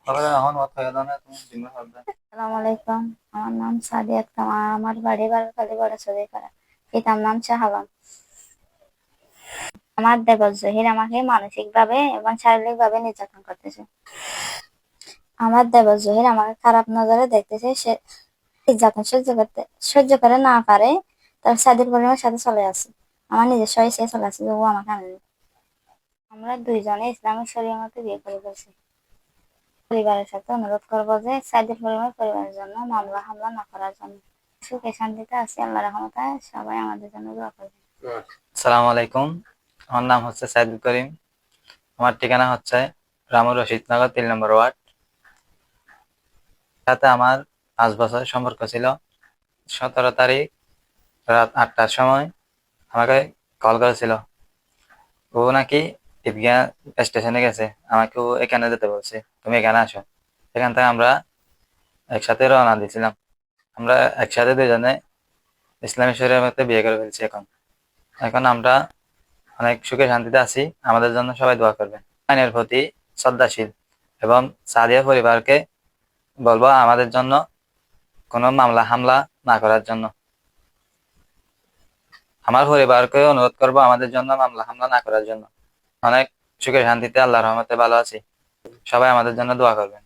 আসসালামু আলাইকুম। আমার নাম সাদিয়াত কামাল। আমার বাড়ি বারকালি বড়াছড়িপাড়া। পিতার নাম শাহ আলম। আমার দেবর জহির আমাকে মানসিকভাবে এবং শারীরিকভাবে নির্যাতন করতেছে। আমার দেবর জহির আমাকে খারাপ নজরে দেখতেছে। সে নির্যাতন সহ্য করে না পারে, তার সাদির পরিবারের সাথে চলে আসে। আমার নিজস্ব ইচ্ছে চলে আসে যে ও আমাকে আনেনি। আমরা দুইজনে ইসলামিক শরীয়ত মতে বিয়ে করে ফেলছি। পরিবারের সাথে অনুরোধ করবো যে সাইদের পরিবারের জন্য মামলা হামলা না করার জন্য। সুখে শান্তিতে আছি, আল্লাহ রহমতে। সবাই আমাদের জন্য দোয়া করবেন। আসসালামু আলাইকুম। আমার নাম হচ্ছে সাইদুল করিম। আমার ঠিকানা হচ্ছে রামুর রশিদনগর 3 নম্বর ওয়ার্ড। সাথে আমার 5 বছরের সম্পর্ক ছিল। 17 তারিখ রাত 8টার সময় আমাকে কল করেছিল। ও নাকি ঈদগাহ স্টেশনে গেছে, আমাকে ও এখানে যেতে বলছে, তুমি এখানে আসো। এখান থেকে আমরা একসাথে রওনা দিয়েছিলাম। আমরা একসাথে দুজনে ইসলামী শরীয়তের মধ্যে বিয়ে করে ফেলছি। এখন এখন আমরা অনেক সুখে শান্তিতে আছি। আমাদের জন্য সবাই দোয়া করবেন। আইনের প্রতি শ্রদ্ধাশীল এবং সাদিয়া পরিবারকে বলবো আমাদের জন্য কোনো মামলা হামলা না করার জন্য। আমার পরিবারকে অনুরোধ করবো আমাদের জন্য মামলা হামলা না করার জন্য। অনেক সুখে শান্তিতে আল্লাহর রহমতে ভালো আছি। সবাই আমাদের জন্য দোয়া করবেন।